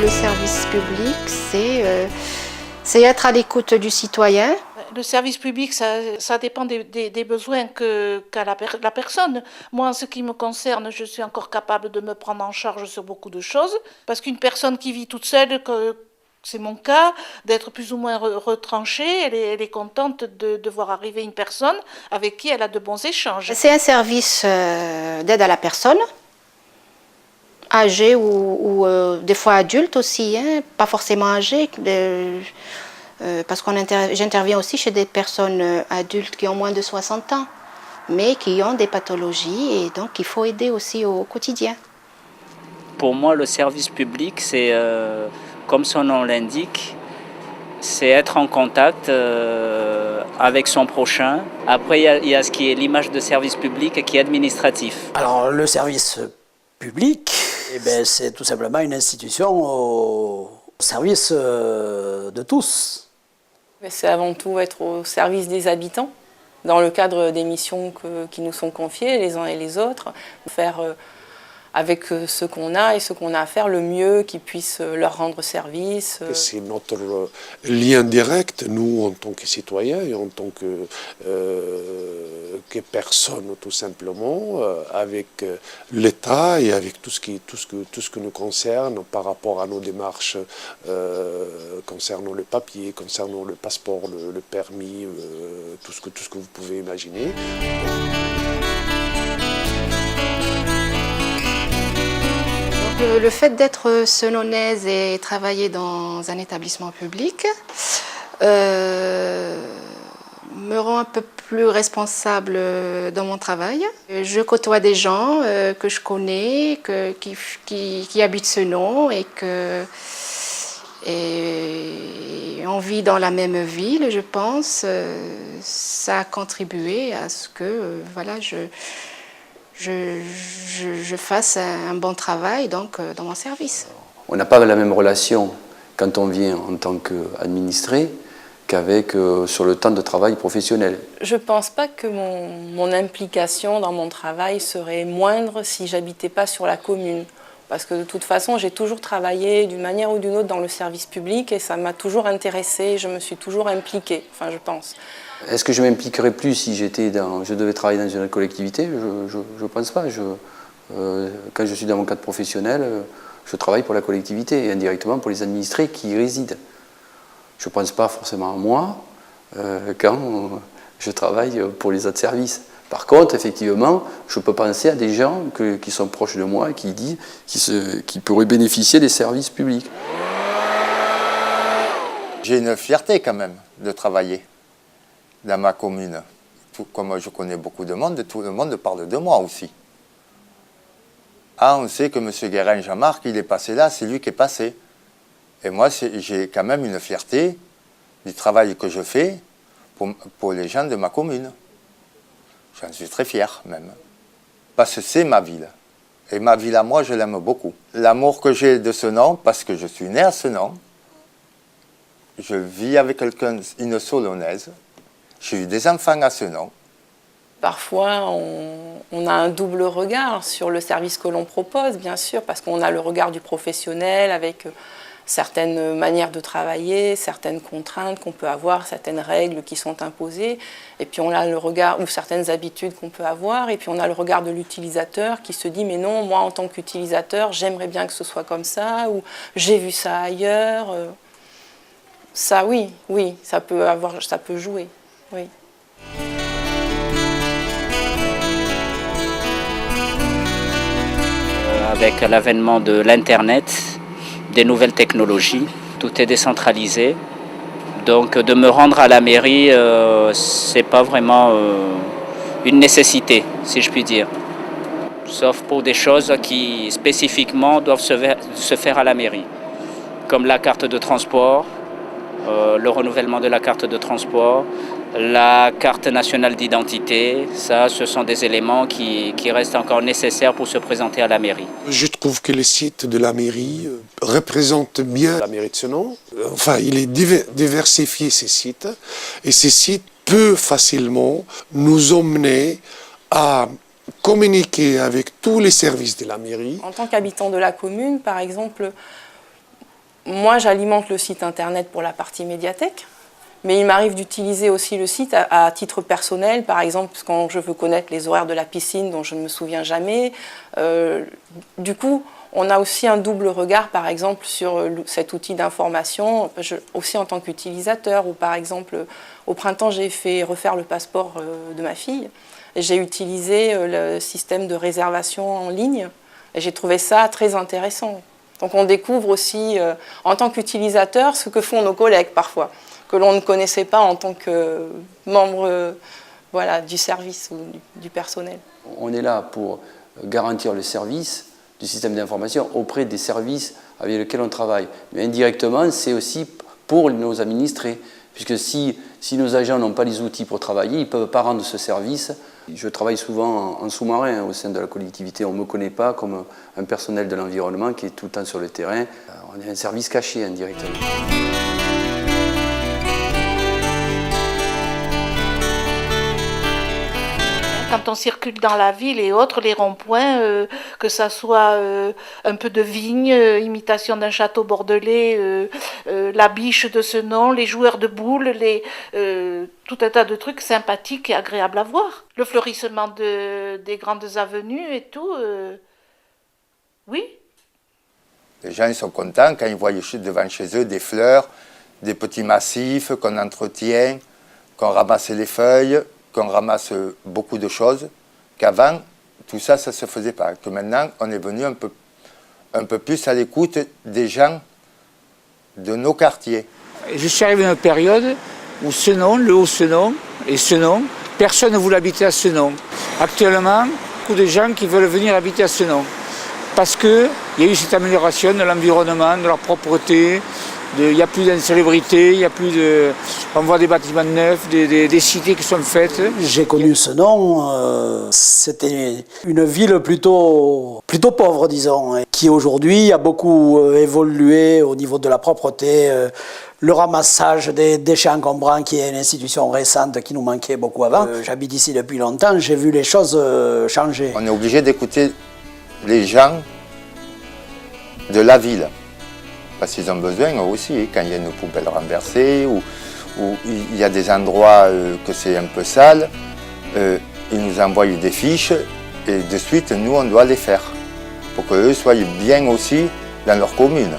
le service public, c'est être à l'écoute du citoyen. Le service public, ça dépend des besoins qu'a la personne. Moi, en ce qui me concerne, je suis encore capable de me prendre en charge sur beaucoup de choses. Parce qu'une personne qui vit toute seule, c'est mon cas, d'être plus ou moins retranchée, elle est contente de voir arriver une personne avec qui elle a de bons échanges. C'est un service d'aide à la personne, âgée ou des fois adulte aussi, hein, pas forcément âgée. Parce que j'interviens aussi chez des personnes adultes qui ont moins de 60 ans, mais qui ont des pathologies et donc il faut aider aussi au quotidien. Pour moi, le service public, c'est, comme son nom l'indique, c'est être en contact avec son prochain. Après, il y a ce qui est l'image de service public qui est administratif. Alors, le service public, c'est tout simplement une institution au service de tous. C'est avant tout être au service des habitants, dans le cadre des missions qui nous sont confiées les uns et les autres, faire avec ce qu'on a et ce qu'on a à faire le mieux qui puisse leur rendre service. C'est notre lien direct, nous en tant que citoyens et en tant que personnes tout simplement, avec l'État et avec tout ce que nous concerne par rapport à nos démarches concernant le papier, concernant le passeport, le permis, tout ce que vous pouvez imaginer. Le fait d'être senonnaise et travailler dans un établissement public me rend un peu plus responsable dans mon travail. Je côtoie des gens que je connais, qui habitent Senon et on vit dans la même ville, je pense. Ça a contribué à ce que je fasse un bon travail dans mon service. On n'a pas la même relation quand on vient en tant qu'administré qu'avec sur le temps de travail professionnel. Je ne pense pas que mon implication dans mon travail serait moindre si j'habitais pas sur la commune. Parce que de toute façon, j'ai toujours travaillé d'une manière ou d'une autre dans le service public et ça m'a toujours intéressée, je me suis toujours impliquée, je pense. Est-ce que je m'impliquerais plus si je devais travailler dans une collectivité? Je ne pense pas. Quand je suis dans mon cadre professionnel, je travaille pour la collectivité et indirectement pour les administrés qui y résident. Je ne pense pas forcément à moi quand je travaille pour les autres services. Par contre, effectivement, je peux penser à des gens qui sont proches de moi et qui pourraient bénéficier des services publics. J'ai une fierté quand même de travailler dans ma commune. Comme je connais beaucoup de monde, tout le monde parle de moi aussi. Ah, on sait que M. Guérin Jean-Marc, il est passé là, c'est lui qui est passé. Et moi, j'ai quand même une fierté du travail que je fais pour les gens de ma commune. J'en suis très fier même. Parce que c'est ma ville. Et ma ville à moi, je l'aime beaucoup. L'amour que j'ai de Senon, parce que je suis né à Senon, je vis avec une Solonnaise, j'ai eu des enfants à Senon. Parfois, on a un double regard sur le service que l'on propose, bien sûr, parce qu'on a le regard du professionnel avec certaines manières de travailler, certaines contraintes qu'on peut avoir, certaines règles qui sont imposées, et puis on a le regard, ou certaines habitudes qu'on peut avoir, et puis on a le regard de l'utilisateur qui se dit « mais non, moi en tant qu'utilisateur, j'aimerais bien que ce soit comme ça », ou « j'ai vu ça ailleurs ». Ça, oui, ça peut jouer, oui. Avec l'avènement de l'Internet, des nouvelles technologies, tout est décentralisé. Donc de me rendre à la mairie, c'est pas vraiment une nécessité, si je puis dire. Sauf pour des choses qui spécifiquement doivent se faire à la mairie, comme la carte de transport, le renouvellement de la carte de transport, la carte nationale d'identité. Ça, ce sont des éléments qui restent encore nécessaires pour se présenter à la mairie. Je trouve que le site de la mairie représente bien la mairie de Senon. Enfin, il est diversifié, ces sites, et ces sites peuvent facilement nous emmener à communiquer avec tous les services de la mairie. En tant qu'habitant de la commune, par exemple, Moi, j'alimente le site internet pour la partie médiathèque, mais il m'arrive d'utiliser aussi le site à titre personnel, par exemple quand je veux connaître les horaires de la piscine dont je ne me souviens jamais. Du coup, on a aussi un double regard, par exemple, sur cet outil d'information, aussi en tant qu'utilisateur, ou par exemple, au printemps, j'ai fait refaire le passeport de ma fille, et j'ai utilisé le système de réservation en ligne, et j'ai trouvé ça très intéressant. Donc on découvre aussi, en tant qu'utilisateur, ce que font nos collègues parfois, que l'on ne connaissait pas en tant que membre du service ou du personnel. On est là pour garantir le service du système d'information auprès des services avec lesquels on travaille. Mais indirectement, c'est aussi pour nos administrés, puisque si nos agents n'ont pas les outils pour travailler, ils ne peuvent pas rendre ce service. Je travaille souvent en sous-marin au sein de la collectivité. On ne me connaît pas comme un personnel de l'environnement qui est tout le temps sur le terrain. On est un service caché indirectement. Quand on circule dans la ville et autres, les ronds-points, que ça soit un peu de vigne, imitation d'un château bordelais, la biche de ce nom, les joueurs de boules, tout un tas de trucs sympathiques et agréables à voir. Le fleurissement des grandes avenues et tout, oui. Les gens ils sont contents quand ils voient devant chez eux des fleurs, des petits massifs qu'on entretient, qu'on ramasse les feuilles, qu'on ramasse beaucoup de choses, qu'avant, tout ça, ça ne se faisait pas. Que maintenant, on est venu un peu plus à l'écoute des gens de nos quartiers. Je suis arrivé à une période où Senon, le Haut-Senon et Senon, personne ne voulait habiter à Senon. Actuellement, beaucoup de gens qui veulent venir habiter à Senon. Parce qu'il y a eu cette amélioration de l'environnement, de la propreté, il n'y a plus d'insalubrité, on voit des bâtiments neufs, des cités qui sont faites. J'ai connu Senon, c'était une ville plutôt pauvre, disons, qui aujourd'hui a beaucoup évolué au niveau de la propreté, le ramassage des déchets encombrants, qui est une institution récente qui nous manquait beaucoup avant. J'habite ici depuis longtemps, j'ai vu les choses changer. On est obligé d'écouter les gens de la ville. Parce qu'ils ont besoin aussi, quand il y a une poubelle renversée ou il y a des endroits que c'est un peu sale, ils nous envoient des fiches et de suite, nous, on doit les faire pour qu'eux soient bien aussi dans leur commune.